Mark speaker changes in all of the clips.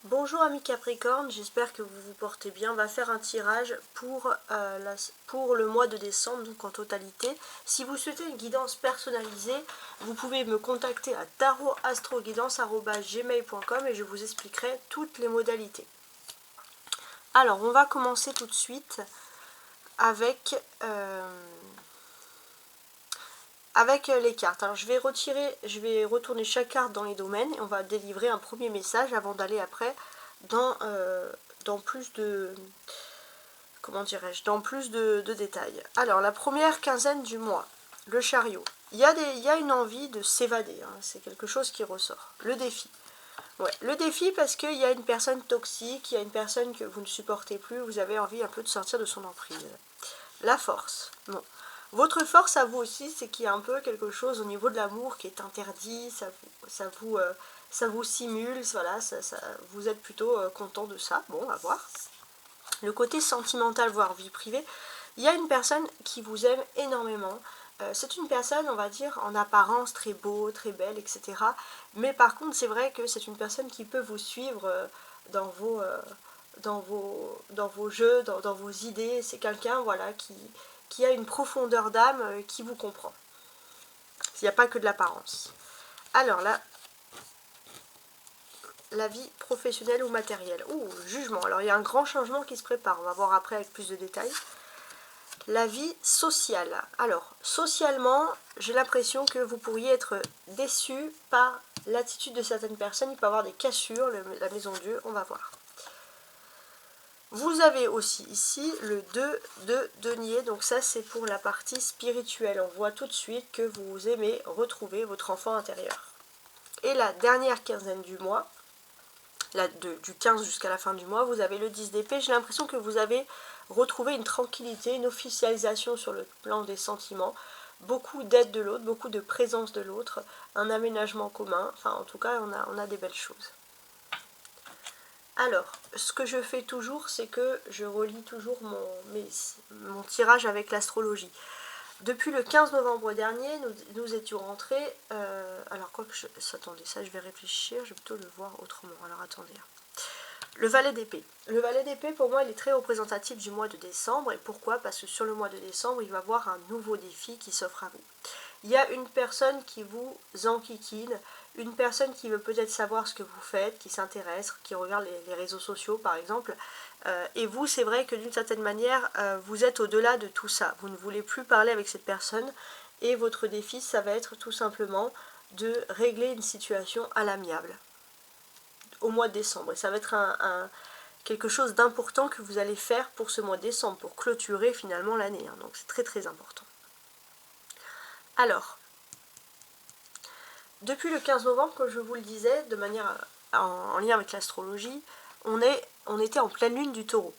Speaker 1: Bonjour amis Capricorne, j'espère que vous vous portez bien. On va faire un tirage pour le mois de décembre, donc en totalité. Si vous souhaitez une guidance personnalisée, vous pouvez me contacter à tarotastroguidance@gmail.com et je vous expliquerai toutes les modalités. Alors, on va commencer tout de suite avec les cartes. Alors je vais retourner chaque carte dans les domaines et on va délivrer un premier message avant d'aller après dans plus de, comment dirais-je, dans plus de détails. Alors la première quinzaine du mois, le chariot. Il y a une envie de s'évader, hein, c'est quelque chose qui ressort. Le défi. Ouais, le défi parce qu'il y a une personne toxique, il y a une personne que vous ne supportez plus, vous avez envie un peu de sortir de son emprise. La force. Bon. Votre force à vous aussi, c'est qu'il y a un peu quelque chose au niveau de l'amour qui est interdit, ça vous simule, voilà, vous êtes plutôt content de ça. Bon, on va voir. Le côté sentimental, voire vie privée, il y a une personne qui vous aime énormément. C'est une personne, on va dire, en apparence très beau, très belle, etc. Mais par contre, c'est vrai que c'est une personne qui peut vous suivre dans vos jeux, dans vos idées. C'est quelqu'un, voilà, qui a une profondeur d'âme, qui vous comprend. Il n'y a pas que de l'apparence. Alors là, la vie professionnelle ou matérielle. Ouh, jugement. Alors il y a un grand changement qui se prépare. On va voir après avec plus de détails. La vie sociale. Alors, socialement, j'ai l'impression que vous pourriez être déçu par l'attitude de certaines personnes. Il peut y avoir des cassures, la maison Dieu, on va voir. Vous avez aussi ici le 2 de denier, donc ça c'est pour la partie spirituelle. On voit tout de suite que vous aimez retrouver votre enfant intérieur. Et la dernière quinzaine du mois, du 15 jusqu'à la fin du mois, vous avez le 10 d'épée. J'ai l'impression que vous avez retrouvé une tranquillité, une officialisation sur le plan des sentiments, beaucoup d'aide de l'autre, beaucoup de présence de l'autre, un aménagement commun, enfin en tout cas on a des belles choses. Alors, ce que je fais toujours, c'est que je relis toujours mon tirage avec l'astrologie. Depuis le 15 novembre dernier, nous étions rentrés... alors, quoi que attendez, ça je vais réfléchir, je vais plutôt le voir autrement. Alors, attendez. Le valet d'épée. Le valet d'épée, pour moi, il est très représentatif du mois de décembre. Et pourquoi? Parce que sur le mois de décembre, il va y avoir un nouveau défi qui s'offre à vous. Il y a une personne qui vous enquiquine, une personne qui veut peut-être savoir ce que vous faites, qui s'intéresse, qui regarde les réseaux sociaux par exemple. Et vous, c'est vrai que d'une certaine manière, vous êtes au-delà de tout ça. Vous ne voulez plus parler avec cette personne. Et votre défi, ça va être tout simplement de régler une situation à l'amiable au mois de décembre. Et ça va être quelque chose d'important que vous allez faire pour ce mois de décembre, pour clôturer finalement l'année. Hein. Donc c'est très très important. Alors, depuis le 15 novembre, comme je vous le disais, de manière en lien avec l'astrologie, on était en pleine lune du taureau.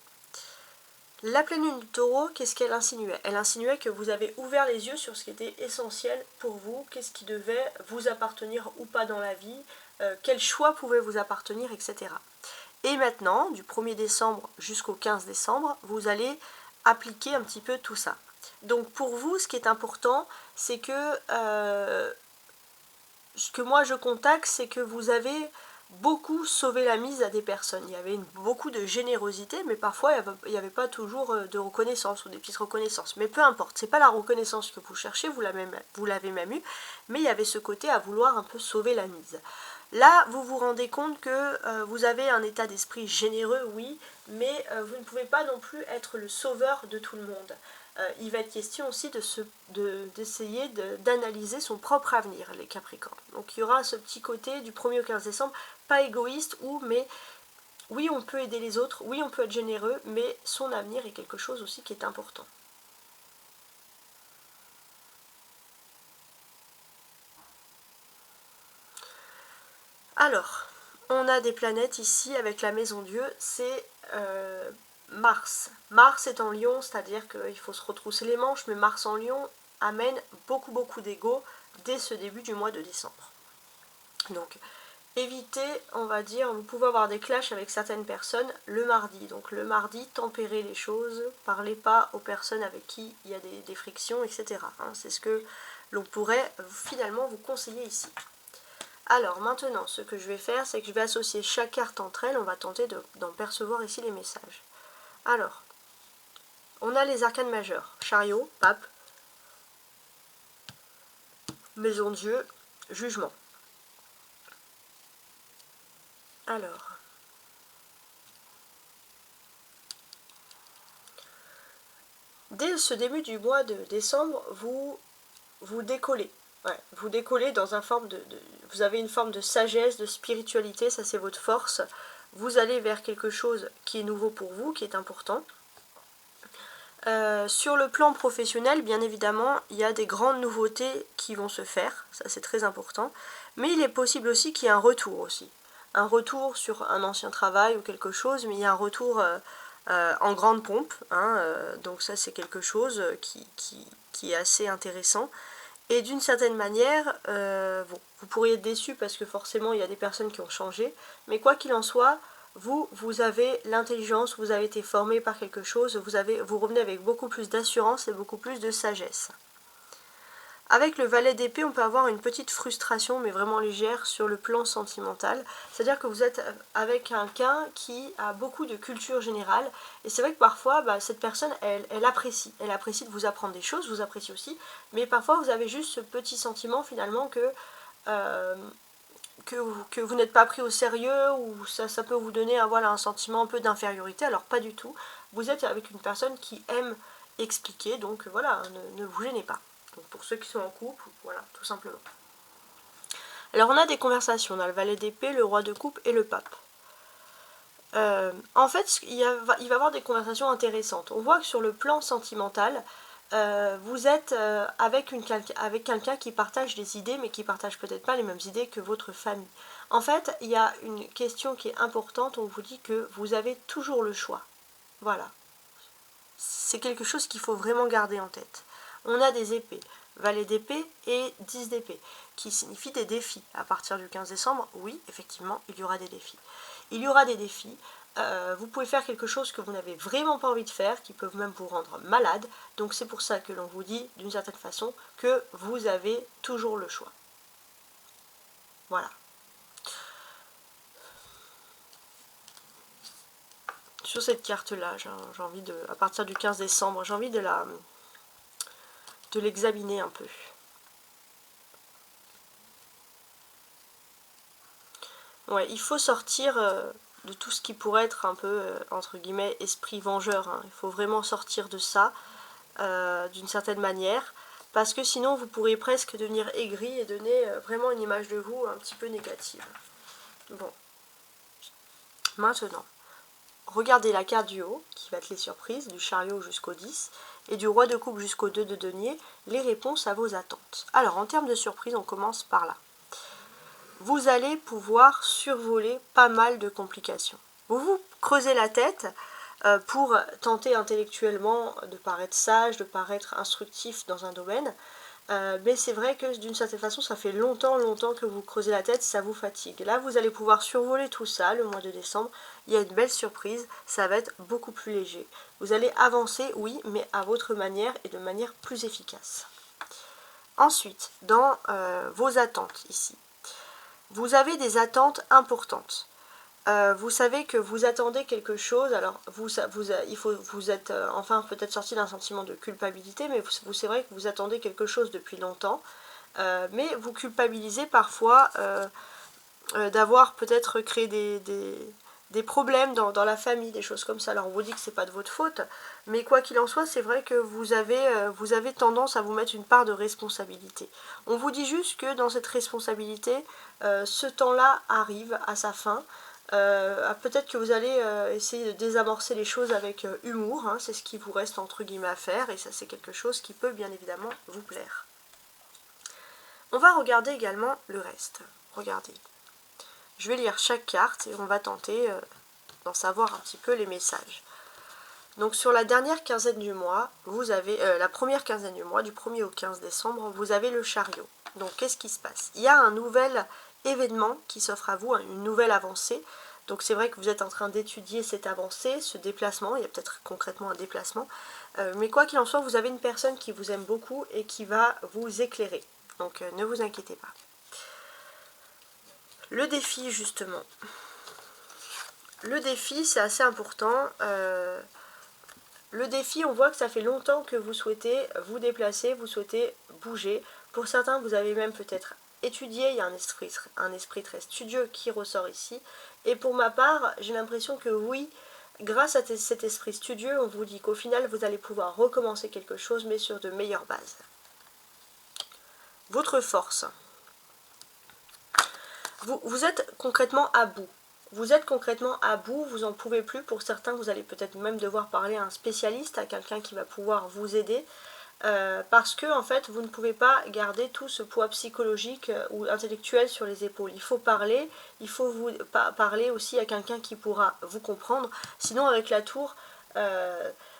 Speaker 1: La pleine lune du taureau, qu'est-ce qu'elle insinuait? Elle insinuait que vous avez ouvert les yeux sur ce qui était essentiel pour vous, qu'est-ce qui devait vous appartenir ou pas dans la vie, quel choix pouvait vous appartenir, etc. Et maintenant, du 1er décembre jusqu'au 15 décembre, vous allez appliquer un petit peu tout ça. Donc pour vous, ce qui est important, c'est que ce que moi je contacte, c'est que vous avez beaucoup sauvé la mise à des personnes. Il y avait beaucoup de générosité, mais parfois il n'y avait pas toujours de reconnaissance ou des petites reconnaissances. Mais peu importe, c'est pas la reconnaissance que vous cherchez, vous l'avez même eu, mais il y avait ce côté à vouloir un peu sauver la mise. Là, vous vous rendez compte que vous avez un état d'esprit généreux, oui, mais vous ne pouvez pas non plus être le sauveur de tout le monde. Il va être question aussi d'essayer d'analyser son propre avenir, les Capricornes. Donc il y aura ce petit côté du 1er au 15 décembre, pas égoïste, mais oui, on peut aider les autres, oui, on peut être généreux, mais son avenir est quelque chose aussi qui est important. Alors, on a des planètes ici avec la maison Dieu, c'est Mars. Mars est en Lion, c'est-à-dire qu'il faut se retrousser les manches, mais Mars en Lion amène beaucoup d'ego dès ce début du mois de décembre. Donc, évitez, on va dire, vous pouvez avoir des clashs avec certaines personnes le mardi. Donc le mardi, tempérez les choses, parlez pas aux personnes avec qui il y a des frictions, etc. Hein, c'est ce que l'on pourrait finalement vous conseiller ici. Alors maintenant, ce que je vais faire, c'est que je vais associer chaque carte entre elles. On va tenter d'en percevoir ici les messages. Alors, on a les arcanes majeurs. Chariot, pape, maison de Dieu, jugement. Alors, dès ce début du mois de décembre, vous décollez. Ouais, vous décollez dans vous avez une forme de sagesse, de spiritualité, ça c'est votre force. Vous allez vers quelque chose qui est nouveau pour vous, qui est important. Sur le plan professionnel, bien évidemment, il y a des grandes nouveautés qui vont se faire, ça c'est très important. Mais il est possible aussi qu'il y ait un retour aussi. Un retour sur un ancien travail ou quelque chose, mais il y a un retour en grande pompe. Hein, donc ça c'est quelque chose qui est assez intéressant. Et d'une certaine manière, bon, vous pourriez être déçu parce que forcément il y a des personnes qui ont changé, mais quoi qu'il en soit, vous avez l'intelligence, vous avez été formé par quelque chose, vous revenez avec beaucoup plus d'assurance et beaucoup plus de sagesse. Avec le valet d'épée, on peut avoir une petite frustration, mais vraiment légère, sur le plan sentimental. C'est-à-dire que vous êtes avec quelqu'un qui a beaucoup de culture générale. Et c'est vrai que parfois, cette personne, elle apprécie. Elle apprécie de vous apprendre des choses, vous apprécie aussi. Mais parfois, vous avez juste ce petit sentiment, finalement, que vous n'êtes pas pris au sérieux, ou ça peut vous donner un sentiment un peu d'infériorité. Alors, pas du tout. Vous êtes avec une personne qui aime expliquer, donc voilà, ne vous gênez pas. Donc pour ceux qui sont en couple, voilà, tout simplement. Alors on a des conversations, on a le valet d'épée, le roi de coupe et le pape. En fait, il va y avoir des conversations intéressantes. On voit que sur le plan sentimental, vous êtes avec quelqu'un qui partage des idées, mais qui ne partage peut-être pas les mêmes idées que votre famille. En fait, il y a une question qui est importante, on vous dit que vous avez toujours le choix. Voilà. C'est quelque chose qu'il faut vraiment garder en tête. On a des épées, valet d'épée et 10 d'épée, qui signifient des défis. À partir du 15 décembre, oui, effectivement, il y aura des défis. Il y aura des défis. Vous pouvez faire quelque chose que vous n'avez vraiment pas envie de faire, qui peuvent même vous rendre malade. Donc c'est pour ça que l'on vous dit, d'une certaine façon, que vous avez toujours le choix. Voilà. Sur cette carte-là, j'ai envie de, à partir du 15 décembre, j'ai envie de l'examiner un peu. Ouais, il faut sortir de tout ce qui pourrait être un peu, entre guillemets, esprit vengeur. Hein. Il faut vraiment sortir de ça, d'une certaine manière, parce que sinon vous pourrez presque devenir aigri et donner vraiment une image de vous un petit peu négative. Bon. Maintenant, regardez la carte du haut, qui va être les surprises, du chariot jusqu'au 10, et du roi de coupe jusqu'au 2 de denier, les réponses à vos attentes. Alors, en termes de surprise, on commence par là. Vous allez pouvoir survoler pas mal de complications. Vous creusez la tête pour tenter intellectuellement de paraître sage, de paraître instructif dans un domaine, mais c'est vrai que d'une certaine façon, ça fait longtemps que vous creusez la tête, ça vous fatigue. Là, vous allez pouvoir survoler tout ça le mois de décembre. Il y a une belle surprise, ça va être beaucoup plus léger. Vous allez avancer, oui, mais à votre manière et de manière plus efficace. Ensuite, dans vos attentes ici, vous avez des attentes importantes. Vous savez que vous attendez quelque chose, alors vous êtes enfin peut-être sorti d'un sentiment de culpabilité, mais c'est vrai que vous attendez quelque chose depuis longtemps, mais vous culpabilisez parfois d'avoir peut-être créé des problèmes dans la famille, des choses comme ça. Alors on vous dit que c'est pas de votre faute, mais quoi qu'il en soit, c'est vrai que vous avez tendance à vous mettre une part de responsabilité. On vous dit juste que dans cette responsabilité, ce temps-là arrive à sa fin. Peut-être que vous allez essayer de désamorcer les choses avec humour, hein, c'est ce qui vous reste entre guillemets à faire, et ça c'est quelque chose qui peut bien évidemment vous plaire. On va regarder également le reste. Regardez. Je vais lire chaque carte et on va tenter d'en savoir un petit peu les messages. Donc sur la dernière quinzaine du mois, vous avez la première quinzaine du mois, du 1er au 15 décembre, vous avez le chariot. Donc qu'est-ce qui se passe? Il y a un nouvel événement qui s'offre à vous, une nouvelle avancée. Donc c'est vrai que vous êtes en train d'étudier cette avancée, ce déplacement, il y a peut-être concrètement un déplacement, mais quoi qu'il en soit, vous avez une personne qui vous aime beaucoup et qui va vous éclairer. Donc ne vous inquiétez pas. Le défi, justement. Le défi, c'est assez important. Le défi, on voit que ça fait longtemps que vous souhaitez vous déplacer, vous souhaitez bouger. Pour certains, vous avez même peut-être étudié, il y a un esprit très studieux qui ressort ici. Et pour ma part, j'ai l'impression que oui, grâce à cet esprit studieux, on vous dit qu'au final, vous allez pouvoir recommencer quelque chose, mais sur de meilleures bases. Votre force. Vous êtes concrètement à bout. Vous êtes concrètement à bout, vous n'en pouvez plus. Pour certains, vous allez peut-être même devoir parler à un spécialiste, à quelqu'un qui va pouvoir vous aider. Parce que en fait, vous ne pouvez pas garder tout ce poids psychologique ou intellectuel sur les épaules. Il faut parler, il faut parler aussi à quelqu'un qui pourra vous comprendre. Sinon, avec la tour,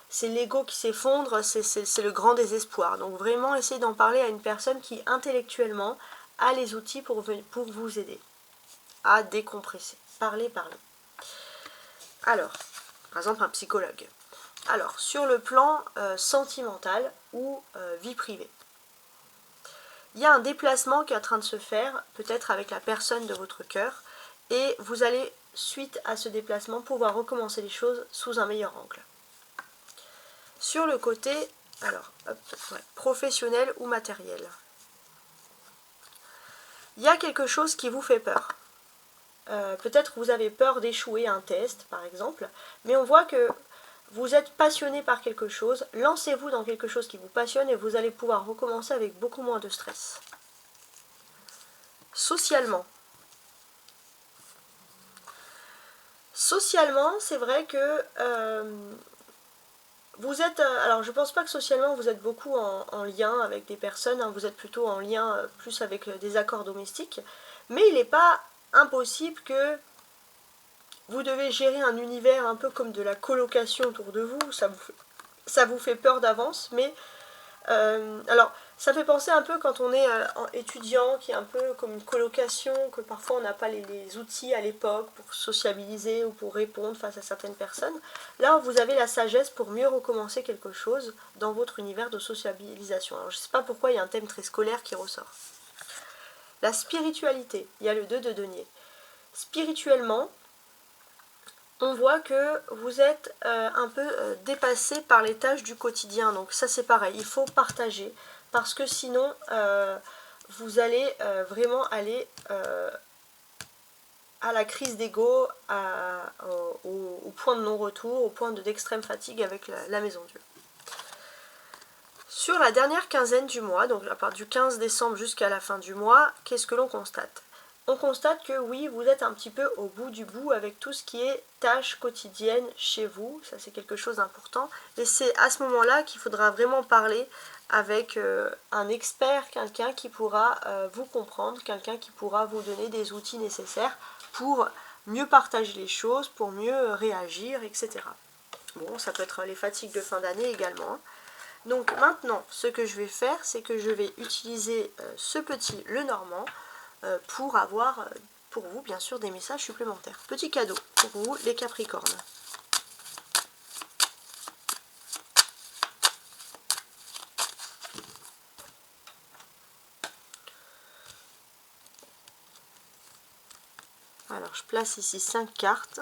Speaker 1: c'est l'ego qui s'effondre, c'est le grand désespoir. Donc vraiment, essayez d'en parler à une personne qui intellectuellement a les outils pour vous aider à décompresser. Parlez. Alors, par exemple, un psychologue. Alors, sur le plan sentimental ou vie privée, il y a un déplacement qui est en train de se faire, peut-être avec la personne de votre cœur, et vous allez, suite à ce déplacement, pouvoir recommencer les choses sous un meilleur angle. Sur le côté, alors, professionnel ou matériel, il y a quelque chose qui vous fait peur. Peut-être vous avez peur d'échouer à un test, par exemple, mais on voit que vous êtes passionné par quelque chose, lancez-vous dans quelque chose qui vous passionne et vous allez pouvoir recommencer avec beaucoup moins de stress. Socialement. Socialement, c'est vrai que vous êtes... alors, je pense pas que socialement, vous êtes beaucoup en lien avec des personnes, hein, vous êtes plutôt en lien plus avec des accords domestiques, mais il n'est pas impossible que vous devez gérer un univers un peu comme de la colocation autour de vous, ça vous fait peur d'avance, mais alors ça fait penser un peu quand on est étudiant, qui est un peu comme une colocation, que parfois on n'a pas les outils à l'époque pour sociabiliser ou pour répondre face à certaines personnes. Là, vous avez la sagesse pour mieux recommencer quelque chose dans votre univers de sociabilisation. Alors je ne sais pas pourquoi il y a un thème très scolaire qui ressort. La spiritualité, il y a le 2 de denier. Spirituellement, on voit que vous êtes un peu dépassé par les tâches du quotidien. Donc ça c'est pareil, il faut partager. Parce que sinon, vous allez vraiment aller à la crise d'ego, au point de non-retour, au point d'extrême fatigue avec la maison Dieu. Sur la dernière quinzaine du mois, donc à partir du 15 décembre jusqu'à la fin du mois, qu'est-ce que l'on constate ? On constate que oui, vous êtes un petit peu au bout du bout avec tout ce qui est tâches quotidiennes chez vous, ça c'est quelque chose d'important, et c'est à ce moment-là qu'il faudra vraiment parler avec un expert, quelqu'un qui pourra vous comprendre, quelqu'un qui pourra vous donner des outils nécessaires pour mieux partager les choses, pour mieux réagir, etc. Bon, ça peut être les fatigues de fin d'année également. Donc maintenant, ce que je vais faire, c'est que je vais utiliser ce petit Lenormand pour avoir pour vous bien sûr des messages supplémentaires. Petit cadeau pour vous les Capricornes. Alors je place ici 5 cartes.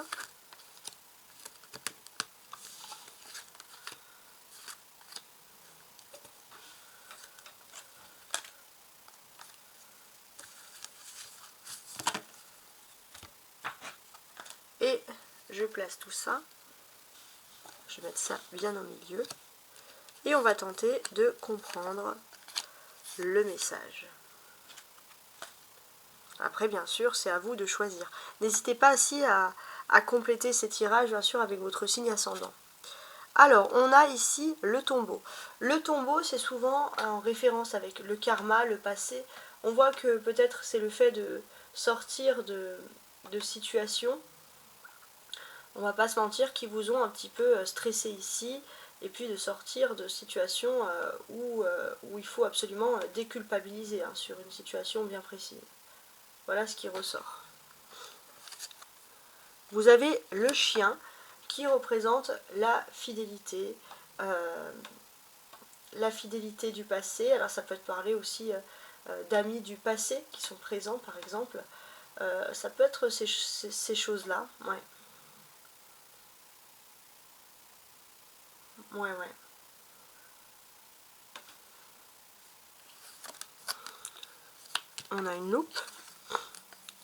Speaker 1: Et je place tout ça. Je vais mettre ça bien au milieu. Et on va tenter de comprendre le message. Après, bien sûr, c'est à vous de choisir. N'hésitez pas aussi à compléter ces tirages, bien sûr, avec votre signe ascendant. Alors, on a ici le tombeau. Le tombeau, c'est souvent en référence avec le karma, le passé. On voit que peut-être c'est le fait de sortir de situations, on va pas se mentir, qui vous ont un petit peu stressé ici, et puis de sortir de situations où il faut absolument déculpabiliser sur une situation bien précise. Voilà ce qui ressort. Vous avez le chien qui représente la fidélité du passé. Alors ça peut parler aussi d'amis du passé qui sont présents par exemple. Ça peut être ces choses-là, ouais. Ouais, ouais. On a une loupe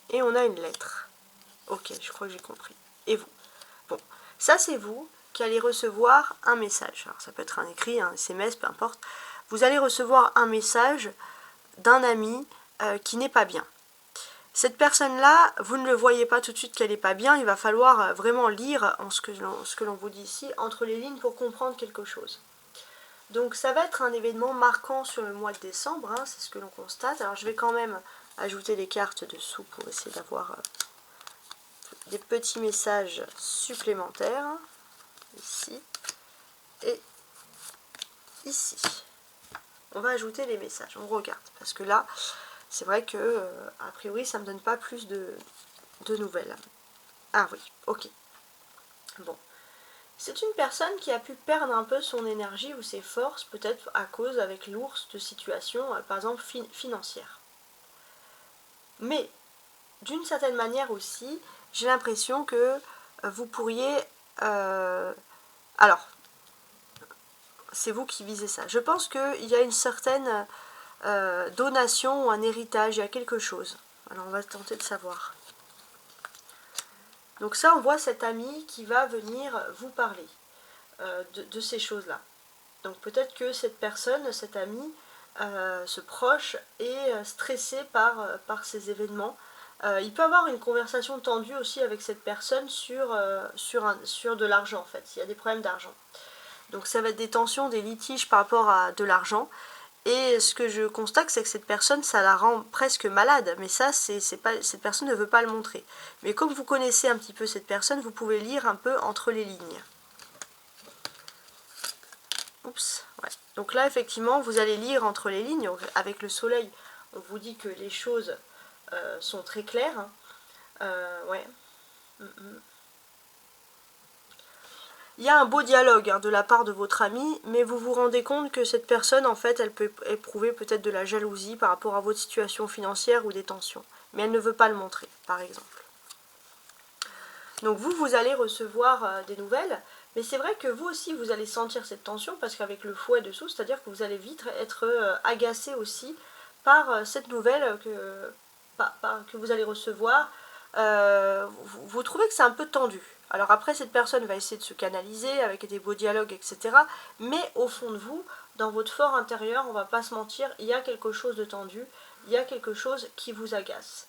Speaker 1: et on a une lettre. Ok, je crois que j'ai compris. Et vous? Bon, ça c'est vous qui allez recevoir un message. Alors ça peut être un écrit, un SMS, peu importe. Vous allez recevoir un message d'un ami qui n'est pas bien. Cette personne-là, vous ne le voyez pas tout de suite qu'elle n'est pas bien, il va falloir vraiment lire ce que l'on vous dit ici, entre les lignes pour comprendre quelque chose. Donc ça va être un événement marquant sur le mois de décembre, hein, c'est ce que l'on constate. Alors je vais quand même ajouter les cartes dessous pour essayer d'avoir des petits messages supplémentaires, ici et ici. On va ajouter les messages, on regarde, parce que là, c'est vrai que, a priori, ça ne me donne pas plus de nouvelles. Ah oui, ok. Bon. C'est une personne qui a pu perdre un peu son énergie ou ses forces, peut-être à cause avec l'ours de situations, par exemple, financières. Mais, d'une certaine manière aussi, j'ai l'impression que vous pourriez... alors, c'est vous qui visez ça. Je pense qu'il y a une certaine donation ou un héritage, il y a quelque chose. Alors, on va tenter de savoir. Donc ça, on voit cet ami qui va venir vous parler de ces choses-là. Donc peut-être que cette personne, cet ami, ce proche, est stressé par ces événements. Il peut avoir une conversation tendue aussi avec cette personne sur de l'argent en fait. Il y a des problèmes d'argent. Donc ça va être des tensions, des litiges par rapport à de l'argent. Et ce que je constate, c'est que cette personne, ça la rend presque malade. Mais ça, cette personne ne veut pas le montrer. Mais comme vous connaissez un petit peu cette personne, vous pouvez lire un peu entre les lignes. Oups, ouais. Donc là, effectivement, vous allez lire entre les lignes. Avec le soleil, on vous dit que les choses sont très claires. Ouais. Il y a un beau dialogue de la part de votre ami, mais vous vous rendez compte que cette personne, en fait, elle peut éprouver peut-être de la jalousie par rapport à votre situation financière ou des tensions. Mais elle ne veut pas le montrer, par exemple. Donc vous allez recevoir des nouvelles, mais c'est vrai que vous aussi, vous allez sentir cette tension, parce qu'avec le fouet dessous, c'est-à-dire que vous allez vite être agacé aussi par cette nouvelle que vous allez recevoir. Vous trouvez que c'est un peu tendu. Alors après, cette personne va essayer de se canaliser avec des beaux dialogues, etc. Mais au fond de vous, dans votre fort intérieur, on ne va pas se mentir, il y a quelque chose de tendu, il y a quelque chose qui vous agace.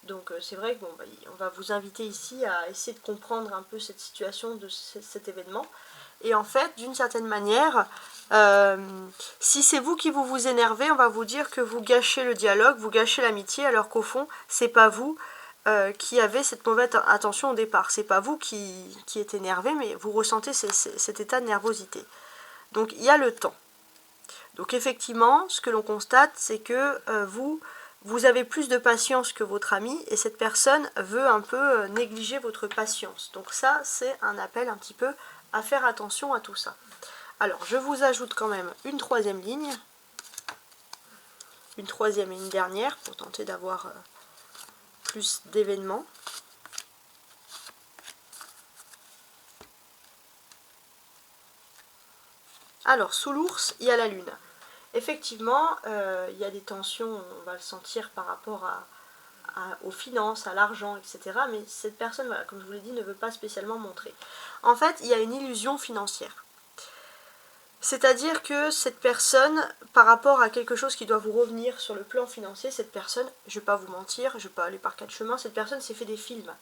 Speaker 1: Donc c'est vrai que on va vous inviter ici à essayer de comprendre un peu cette situation de cet événement. Et en fait, d'une certaine manière, si c'est vous qui vous énervez, on va vous dire que vous gâchez le dialogue, vous gâchez l'amitié, alors qu'au fond, c'est pas vous qui avez cette mauvaise intention au départ. C'est pas vous qui êtes énervé, mais vous ressentez cet état de nervosité. Donc il y a le temps. Donc effectivement, ce que l'on constate, c'est que vous avez plus de patience que votre ami et cette personne veut un peu négliger votre patience. Donc ça, c'est un appel un petit peu à faire attention à tout ça. Alors, je vous ajoute quand même une troisième ligne, une troisième et une dernière pour tenter d'avoir plus d'événements. Alors, sous l'ours, il y a la lune. Effectivement, il y a des tensions, on va le sentir par rapport aux finances, à l'argent, etc. Mais cette personne, voilà, comme je vous l'ai dit, ne veut pas spécialement montrer. En fait, il y a une illusion financière. C'est-à-dire que cette personne, par rapport à quelque chose qui doit vous revenir sur le plan financier, cette personne, je ne vais pas vous mentir, je ne vais pas aller par quatre chemins, cette personne s'est fait des films.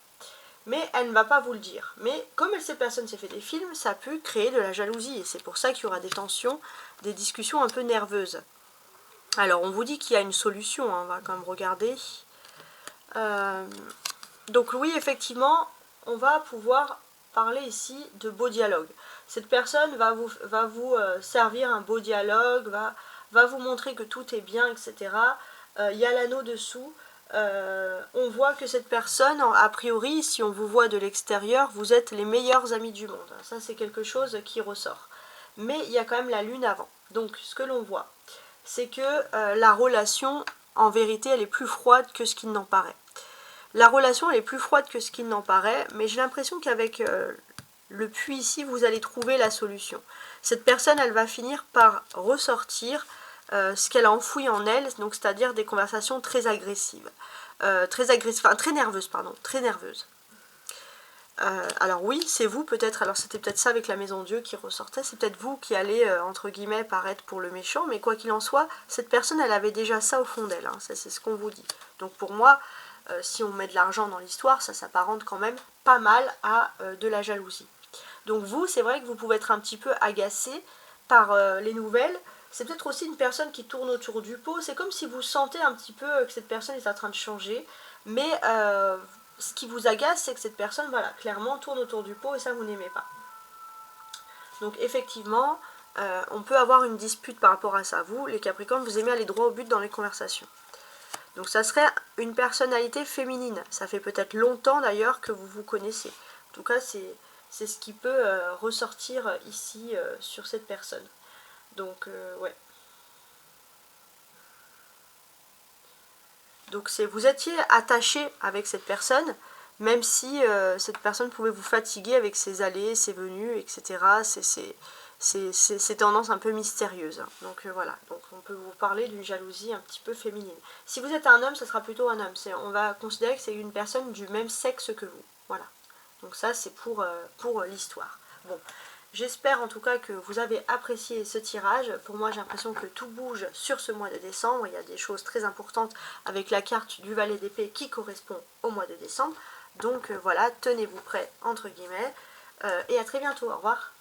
Speaker 1: Mais elle ne va pas vous le dire. Mais comme cette personne s'est fait des films, ça peut créer de la jalousie. Et c'est pour ça qu'il y aura des tensions, des discussions un peu nerveuses. Alors, on vous dit qu'il y a une solution, hein, on va quand même regarder. Donc oui, effectivement, on va pouvoir parler ici de beau dialogue. Cette personne va vous servir un beau dialogue, va vous montrer que tout est bien, etc. Il y a l'anneau dessous. On voit que cette personne, a priori, si on vous voit de l'extérieur, vous êtes les meilleurs amis du monde. Ça, c'est quelque chose qui ressort. Mais il y a quand même la lune avant. Donc, ce que l'on voit, c'est que la relation, en vérité, elle est plus froide que ce qu'il n'en paraît. La relation elle est plus froide que ce qu'il n'en paraît, mais j'ai l'impression qu'avec le puits ici, vous allez trouver la solution. Cette personne, elle va finir par ressortir ce qu'elle a enfoui en elle, donc c'est-à-dire des conversations très agressives. Très nerveuses, pardon, très nerveuses. Alors oui, c'est vous peut-être, alors c'était peut-être ça avec la maison Dieu qui ressortait, c'est peut-être vous qui allez, entre guillemets, paraître pour le méchant, mais quoi qu'il en soit, cette personne, elle avait déjà ça au fond d'elle, hein, c'est ce qu'on vous dit. Donc pour moi, si on met de l'argent dans l'histoire, ça s'apparente quand même pas mal à de la jalousie. Donc vous, c'est vrai que vous pouvez être un petit peu agacé par les nouvelles. C'est peut-être aussi une personne qui tourne autour du pot. C'est comme si vous sentez un petit peu que cette personne est en train de changer. Mais ce qui vous agace, c'est que cette personne, voilà, clairement tourne autour du pot et ça, vous n'aimez pas. Donc effectivement, on peut avoir une dispute par rapport à ça. Vous, les Capricornes, vous aimez aller droit au but dans les conversations. Donc ça serait une personnalité féminine. Ça fait peut-être longtemps d'ailleurs que vous vous connaissez. En tout cas, c'est ce qui peut ressortir ici sur cette personne. Donc, ouais. Donc, vous étiez attaché avec cette personne, même si cette personne pouvait vous fatiguer avec ses allées, ses venues, etc. C'est tendances un peu mystérieuses. Donc, voilà. Donc, on peut vous parler d'une jalousie un petit peu féminine. Si vous êtes un homme, ce sera plutôt un homme. On va considérer que c'est une personne du même sexe que vous. Voilà. Donc ça, c'est pour l'histoire. Bon, j'espère en tout cas que vous avez apprécié ce tirage. Pour moi, j'ai l'impression que tout bouge sur ce mois de décembre. Il y a des choses très importantes avec la carte du valet d'épée qui correspond au mois de décembre. Donc voilà, tenez-vous prêts, entre guillemets. Et à très bientôt. Au revoir.